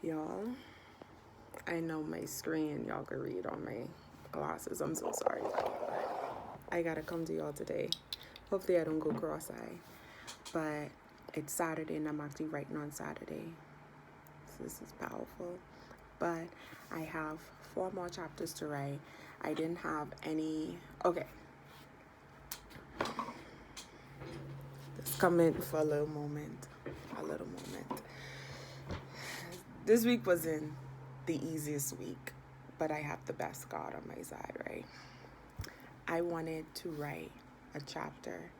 Y'all, I know my screen y'all can read on my glasses. I'm so sorry, but I gotta come to y'all today. Hopefully I don't go cross-eyed. But it's Saturday and I'm actually writing on Saturday. So this is powerful. But I have 4 more chapters to write. I didn't have any... Okay. Just come in for a little moment. This week wasn't the easiest week, but I have the best God on my side, right? I wanted to write a chapter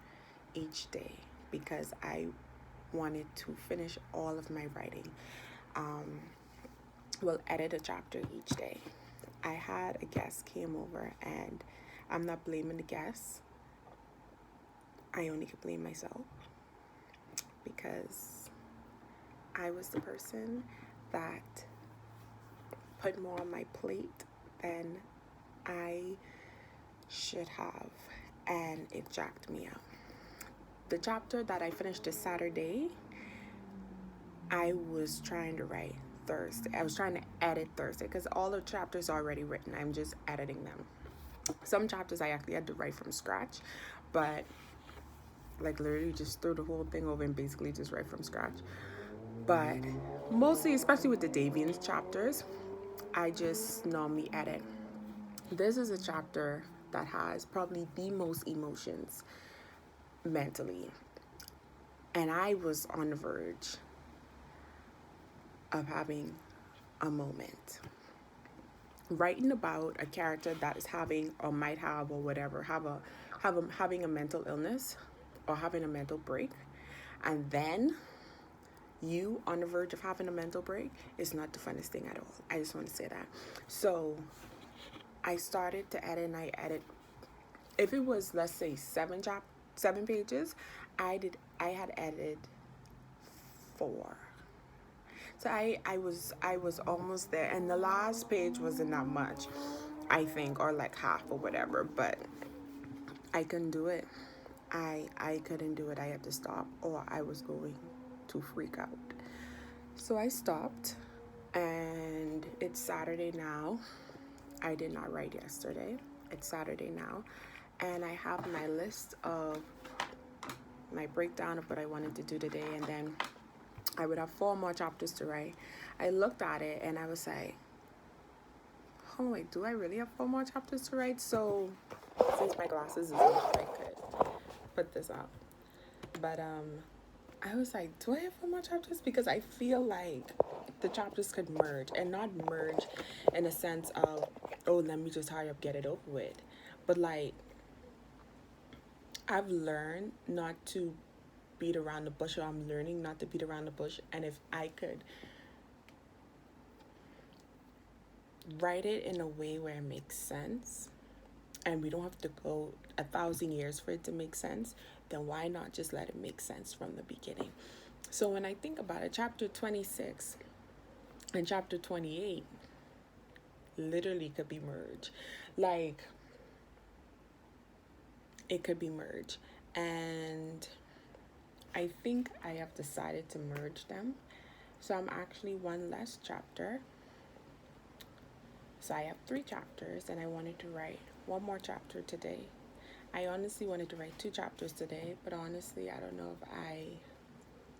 each day because I wanted to finish all of my writing. Edit a chapter each day. I had a guest came over, and I'm not blaming the guest. I only could blame myself because I was the person that put more on my plate than I should have, and it jacked me up. The chapter that I finished this Saturday, I was trying to write Thursday. I was trying to edit Thursday because all the chapters are already written. I'm just editing them. Some chapters I actually had to write from scratch, but like literally just threw the whole thing over and basically just write from scratch. But mostly, especially with the Davians chapters, I just normally edit. This is a chapter that has probably the most emotions mentally. And I was on the verge of having a moment. Writing about a character that is having or might have or whatever, having a mental illness or having a mental break, and then you on the verge of having a mental break is not the funnest thing at all. I just want to say that. So I started to edit, and I edit. If it was, let's say, 7 pages, I had edited 4. So I was almost there, and the last page wasn't that much, I think, or like half or whatever, but I couldn't do it. I couldn't do it. I had to stop, or I was going to freak out. So I stopped, and it's Saturday now. I did not write yesterday. It's Saturday now, and I have my list of my breakdown of what I wanted to do today, and then I would have 4 more chapters to write. I looked at it and I was like, oh wait, do I really have 4 more chapters to write? So since my glasses is off, I could put this up. But I was like, do I have 4 more chapters? Because I feel like the chapters could merge, and not merge in a sense of, oh, let me just hurry up, get it over with. But like, I've learned not to beat around the bush, or I'm learning not to beat around the bush. And if I could write it in a way where it makes sense, and we don't have to go 1,000 years for it to make sense, then why not just let it make sense from the beginning? So when I think about it, chapter 26 and chapter 28 literally could be merged. Like, it could be merged. And I think I have decided to merge them. So I'm actually 1 less chapter. So I have 3 chapters, and I wanted to write 1 more chapter today. I honestly wanted to write 2 chapters today, but honestly, I don't know if I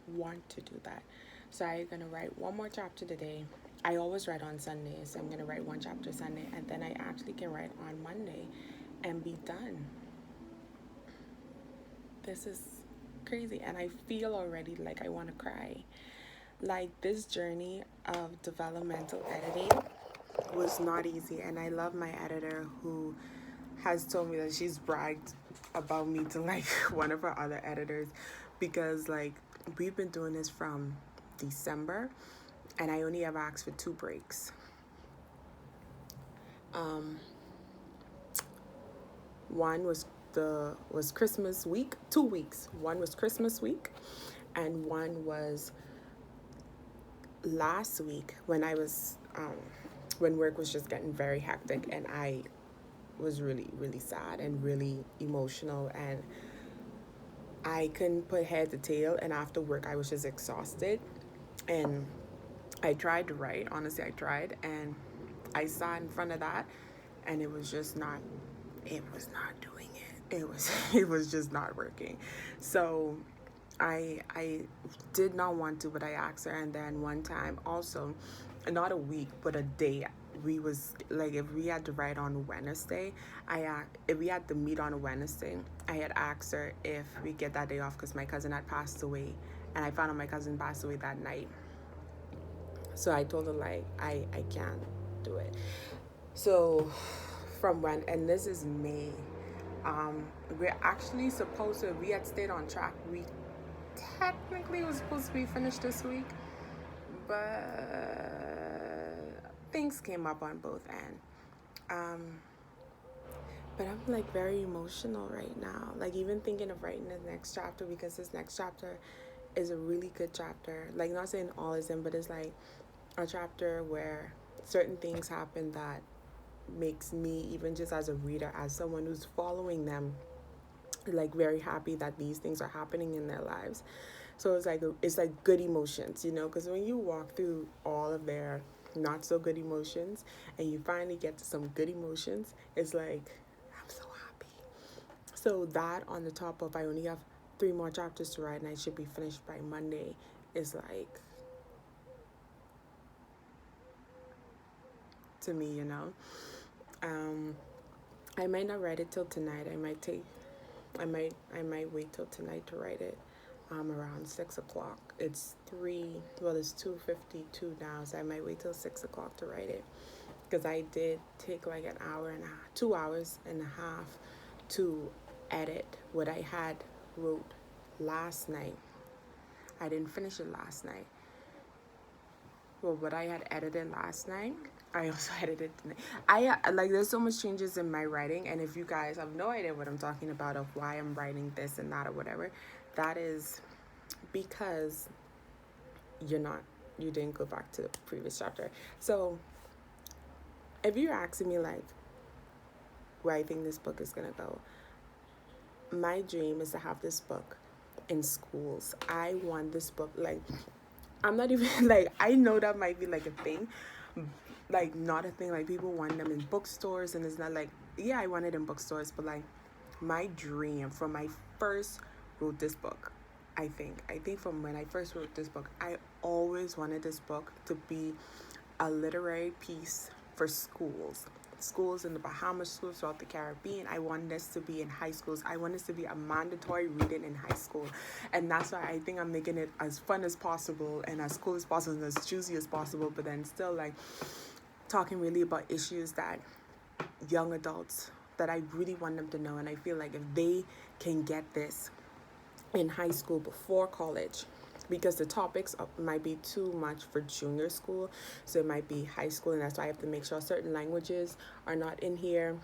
want to do that. So I'm going to write 1 more chapter today. I always write on Sundays, so I'm going to write 1 chapter Sunday, and then I actually can write on Monday and be done. This is crazy, and I feel already like I want to cry. Like, this journey of developmental editing was not easy, and I love my editor who has told me that she's bragged about me to like one of her other editors, because like we've been doing this from December, and I only ever asked for 2 breaks. One was Christmas week, 2 weeks. One was Christmas week, and one was last week when I was when work was just getting very hectic, and I was really, really sad and really emotional, and I couldn't put head to tail, and after work I was just exhausted, and I I tried to write. Honestly, I tried, and I sat in front of that, and it was just not. It was not doing it. It was it was just not working. So I did not want to, but I asked her, and then one time also, not a week but a day, we was like, if we had to write on Wednesday, if we had to meet on a Wednesday, I had asked her if we get that day off because my cousin had passed away, and I found out my cousin passed away that night. So I told her like I can't do it. So from when, and this is May, we're actually supposed to, we had stayed on track. We technically was supposed to be finished this week, but things came up on both ends. But I'm like very emotional right now. Like even thinking of writing the next chapter, because this next chapter is a really good chapter. Like not saying all is in, but it's like a chapter where certain things happen that makes me, even just as a reader, as someone who's following them, like very happy that these things are happening in their lives. So it's like good emotions, you know, because when you walk through all of their not so good emotions and you finally get to some good emotions, it's like I'm so happy. So that on the top of, I only have 3 more chapters to write and I should be finished by Monday, is like, to me, you know. I might not write it till tonight. I might wait till tonight to write it. Around 6 o'clock. It's 2:52 now, so I might wait till 6 o'clock to write it. Because I did take like an hour and a half, 2 hours and a half to edit what I had wrote last night. I didn't finish it last night. Well, what I had edited last night, I also edited tonight. Like, there's so much changes in my writing, and if you guys have no idea what I'm talking about, of why I'm writing this and that or whatever, that is because you didn't go back to the previous chapter. So if you're asking me like where I think this book is gonna go, my dream is to have this book in schools. I want this book, like, I'm not even like, I know that might be like a thing, like not a thing, like people want them in bookstores, and it's not like, yeah, I want it in bookstores, but like my dream from my first wrote this book, I think from when I first wrote this book, I always wanted this book to be a literary piece for schools in the Bahamas, schools throughout the Caribbean. I want this to be in high schools. I want this to be a mandatory reading in high school. And that's why I think I'm making it as fun as possible and as cool as possible and as juicy as possible, but then still like talking really about issues that young adults, that I really want them to know. And I feel like if they can get this in high school before college, because the topics might be too much for junior school, so it might be high school, and that's why I have to make sure certain languages are not in here.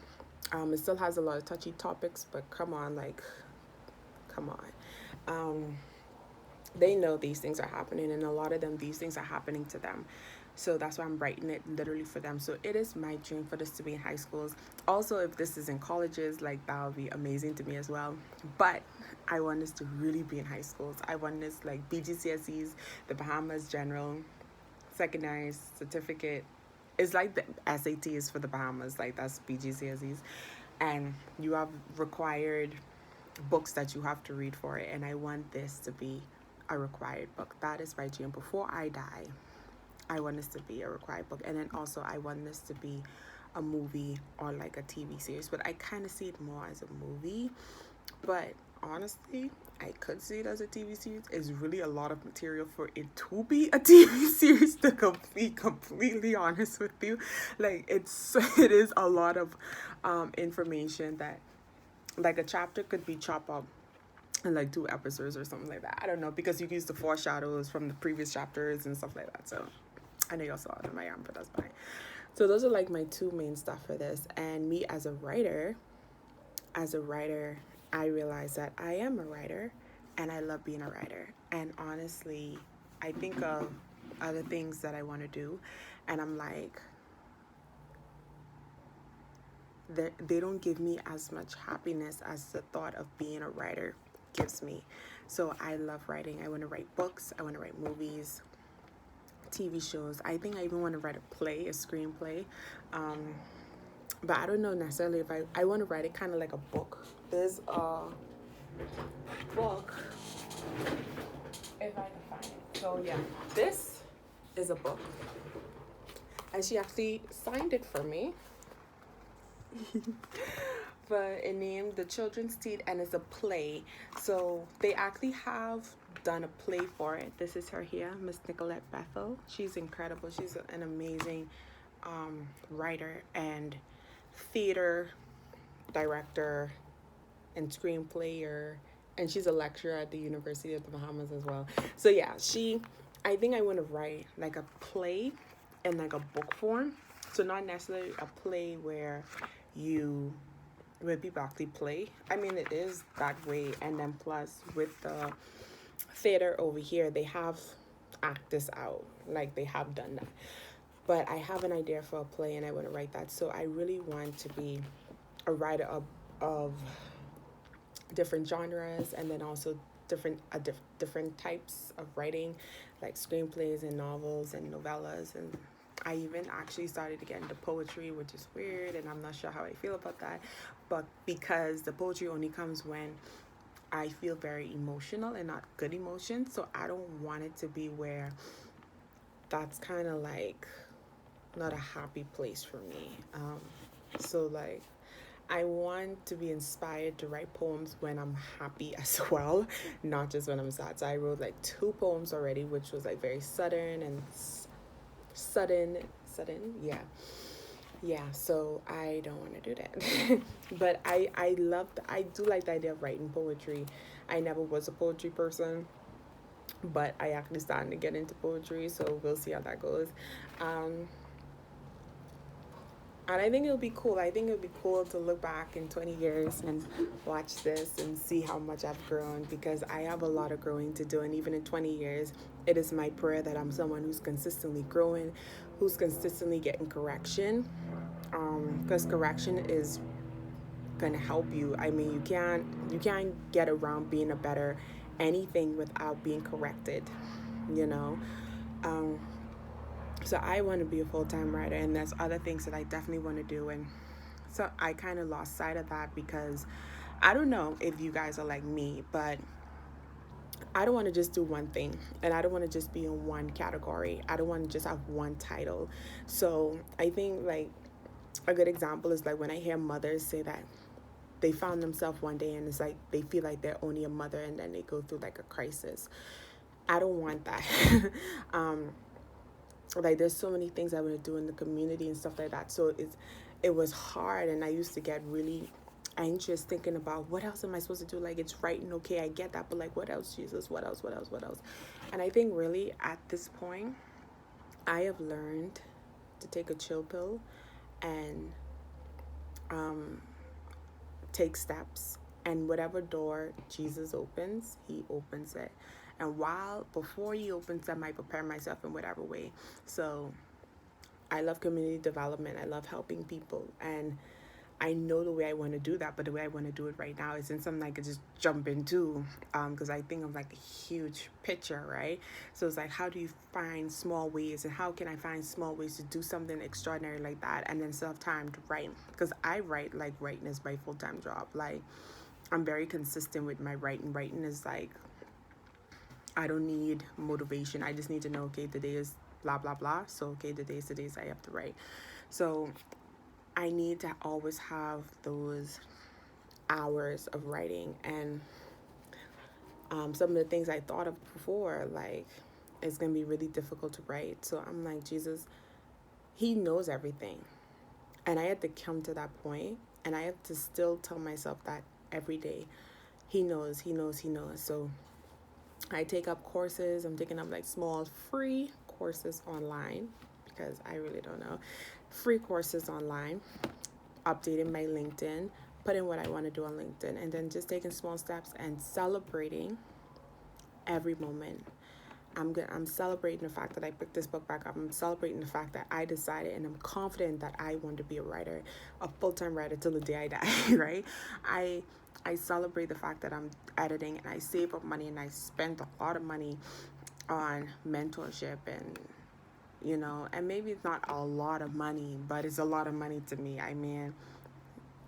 It still has a lot of touchy topics, but come on. They know these things are happening, and a lot of them, these things are happening to them. So that's why I'm writing it literally for them. So it is my dream for this to be in high schools. Also, if this is in colleges, like, that would be amazing to me as well. But I want this to really be in high schools. I want this like BGCSEs, the Bahamas General, secondary certificate. It's like the SAT is for the Bahamas, like that's BGCSEs. And you have required books that you have to read for it. And I want this to be a required book. That is my dream. Before I die, I want this to be a required book. And then also I want this to be a movie or like a TV series. But I kind of see it more as a movie. But honestly, I could see it as a TV series. It's really a lot of material for it to be a TV series, to be completely honest with you. Like, it is a lot of information that, like, a chapter could be chopped up in like 2 episodes or something like that. I don't know, because you use the foreshadows from the previous chapters and stuff like that. So I know y'all saw it in my arm, but that's fine. So those are like my 2 main stuff for this. And me as a writer, I realize that I am a writer and I love being a writer. And honestly, I think of other things that I want to do, and I'm like, they don't give me as much happiness as the thought of being a writer gives me. So I love writing. I want to write books. I want to write movies. TV shows. I think I even want to write a play, a screenplay. But I don't know necessarily if I want to write it kind of like a book. There's a book, if I can find it. So yeah, this is a book. And she actually signed it for me. But it named The Children's Teeth, and it's a play. So they actually have done a play for it. This is her here, Miss Nicolette Bethel. She's incredible. She's an amazing writer and theater director and screenplayer, and she's a lecturer at the University of the Bahamas as well. So yeah, I think I want to write like a play in like a book form. So not necessarily a play where people actually play. I mean, it is that way, and then plus with the theater over here, they have act this out, like they have done that. But I have an idea for a play, and I want to write that. So I really want to be a writer of different genres, and then also different types of writing, like screenplays and novels and novellas. And I even actually started to get into poetry, which is weird, and I'm not sure how I feel about that. But because the poetry only comes when I feel very emotional and not good emotions, so I don't want it to be where that's kind of like not a happy place for me. So like I want to be inspired to write poems when I'm happy as well, not just when I'm sad. So I wrote like 2 poems already, which was like very sudden, yeah. So I don't want to do that. But I do like the idea of writing poetry. I never was a poetry person, but I actually started to get into poetry, so we'll see how that goes. And I think it'll be cool. I think it'll be cool to look back in 20 years and watch this and see how much I've grown, because I have a lot of growing to do. And even in 20 years, it is my prayer that I'm someone who's consistently growing, who's consistently getting correction. Because correction is gonna help you. I mean, you can't get around being a better anything without being corrected, you know. So I want to be a full-time writer, and there's other things that I definitely want to do. And so I kind of lost sight of that, because I don't know if you guys are like me, but I don't want to just do one thing, and I don't want to just be in one category. I don't want to just have one title. So I think like a good example is like when I hear mothers say that they found themselves one day and it's like they feel like they're only a mother, and then they go through like a crisis. I don't want that. Like there's so many things I want to do in the community and stuff like that. So it was hard, and I used to get really anxious thinking about what else am I supposed to do. Like, it's writing, okay, I get that, but like what else, Jesus? What else? And I think really at this point I have learned to take a chill pill and take steps, and whatever door Jesus opens, he opens it. And before he opens them, I prepare myself in whatever way. So I love community development. I love helping people. And I know the way I want to do that, but the way I want to do it right now isn't something I could just jump into, because I think of like a huge picture, right? So it's like, how do you find small ways, and how can I find small ways to do something extraordinary like that, and then still have time to write? Because I write like writing is my full-time job. Like, I'm very consistent with my writing. Writing is like, I don't need motivation. I just need to know, okay, today is blah, blah, blah. So, okay, today's I have to write. So I need to always have those hours of writing. And some of the things I thought of before, like, it's going to be really difficult to write. So I'm like, Jesus, he knows everything. And I had to come to that point, and I have to still tell myself that every day. He knows. So I take up courses. I'm taking up like small free courses online, because I really don't know. Free courses online, updating my LinkedIn, putting what I want to do on LinkedIn, and then just taking small steps and celebrating every moment. I'm celebrating the fact that I picked this book back up. I'm celebrating the fact that I decided, and I'm confident that I want to be a writer, a full-time writer till the day I die, right? I celebrate the fact that I'm editing, and I save up money, and I spent a lot of money on mentorship and you know, and maybe it's not a lot of money, but it's a lot of money to me. I mean,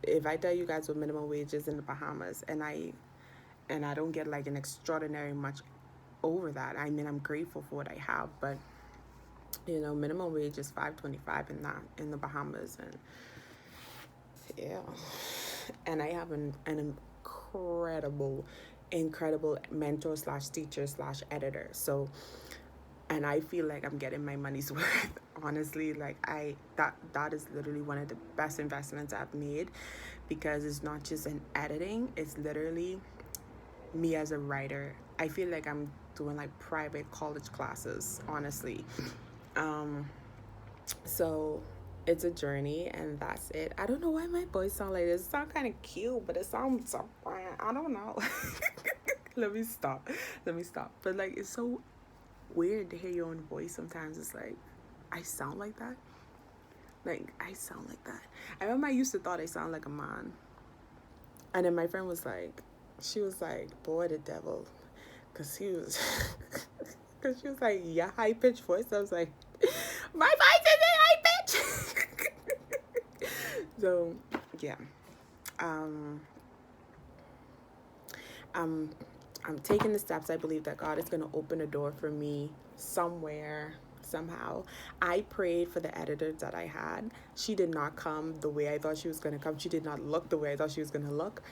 if I tell you guys what minimum wage is in the Bahamas, and I don't get like an extraordinary much over that. I mean, I'm grateful for what I have, but you know, minimum wage is $5.25 in the Bahamas, and yeah, and I have an incredible mentor slash teacher slash editor. So, and I feel like I'm getting my money's worth. Honestly, like that is literally one of the best investments I've made, because it's not just in editing, it's literally me as a writer. I feel like I'm doing like private college classes, honestly. So it's a journey, and that's it. I don't know why my voice sound like this. It sound kind of cute, but it sounds so, I don't know. Let me stop. But like, it's so weird to hear your own voice sometimes. It's like, I sound like that. Like, I sound like that. I remember I used to thought I sound like a man. And then my friend was like, she was like, boy, the devil. Because she was like, yeah, high-pitched voice. I was like, my voice isn't high-pitched. So, yeah. I'm taking the steps. I believe that God is going to open a door for me somewhere, somehow. I prayed for the editor that I had. She did not come the way I thought she was going to come. She did not look the way I thought she was going to look.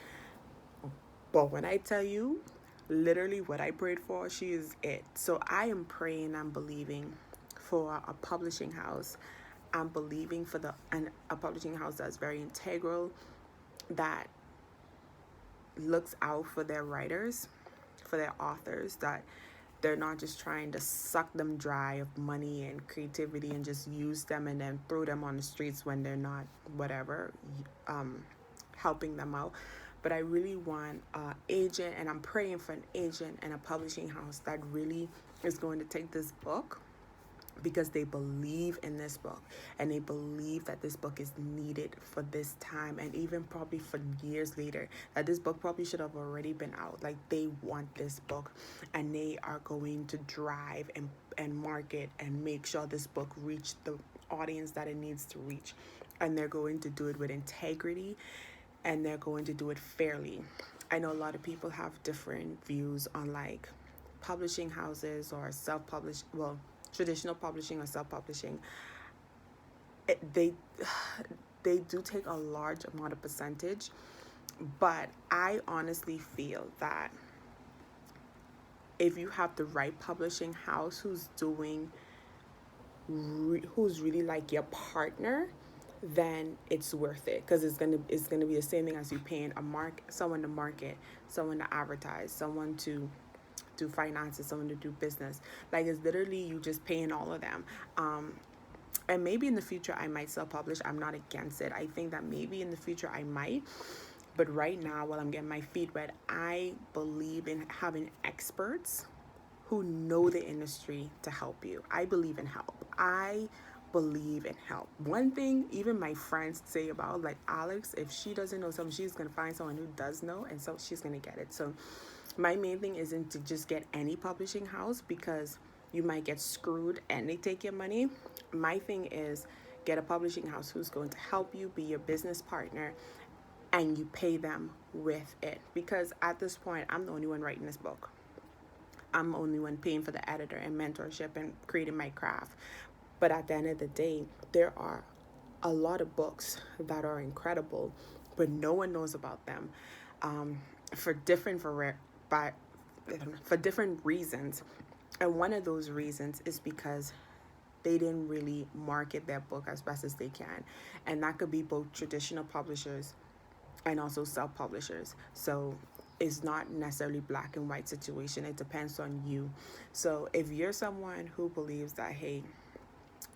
But when I tell you, literally what I prayed for, she is it. So I am praying, I'm believing for a publishing house. I'm believing for a publishing house that's very integral, that looks out for their writers, for their authors, that they're not just trying to suck them dry of money and creativity and just use them and then throw them on the streets when they're not, whatever, helping them out. But I really want an agent, and I'm praying for an agent and a publishing house that really is going to take this book, because they believe in this book, and they believe that this book is needed for this time, and even probably for years later, that this book probably should have already been out. Like, they want this book, and they are going to drive and market and make sure this book reach the audience that it needs to reach, and they're going to do it with integrity, and they're going to do it fairly. I know a lot of people have different views on like publishing houses or self-published, well, traditional publishing or self-publishing. They do take a large amount of percentage, but I honestly feel that if you have the right publishing house who's really like your partner, then it's worth it, because it's gonna be the same thing as you paying someone to market, someone to advertise, someone to do finances, someone to do business. Like, it's literally you just paying all of them. And maybe in the future I might self-publish. I'm not against it. I think that maybe in the future I might. But right now, while I'm getting my feet wet, I believe in having experts who know the industry to help you. I believe in help. One thing even my friends say about, like, Alex, if she doesn't know something, she's going to find someone who does know, and so she's going to get it. So my main thing isn't to just get any publishing house, because you might get screwed and they take your money. My thing is get a publishing house who's going to help you, be your business partner, and you pay them with it. Because at this point, I'm the only one writing this book. I'm the only one paying for the editor and mentorship and creating my craft. But at the end of the day, there are a lot of books that are incredible, but no one knows about them for different reasons. And one of those reasons is because they didn't really market their book as best as they can. And that could be both traditional publishers and also self-publishers. So it's not necessarily black and white situation. It depends on you. So if you're someone who believes that, hey,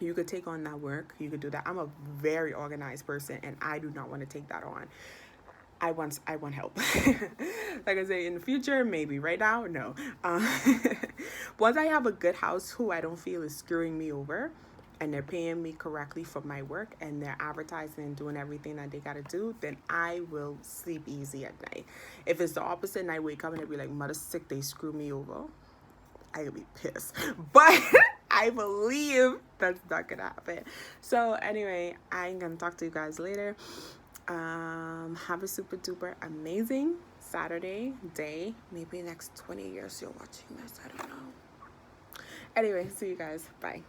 you could take on that work, you could do that. I'm a very organized person, and I do not want to take that on. I want help. Like I say, in the future, maybe. Right now, no. Once I have a good house who I don't feel is screwing me over, and they're paying me correctly for my work, and they're advertising and doing everything that they gotta do, then I will sleep easy at night. If it's the opposite, and I wake up and I be like, mother sick, they screw me over, I could be pissed. But I believe that's not gonna happen. So anyway, I'm gonna talk to you guys later. Have a super duper amazing Saturday day. Maybe next 20 years you're watching this. I don't know. Anyway, see you guys. Bye.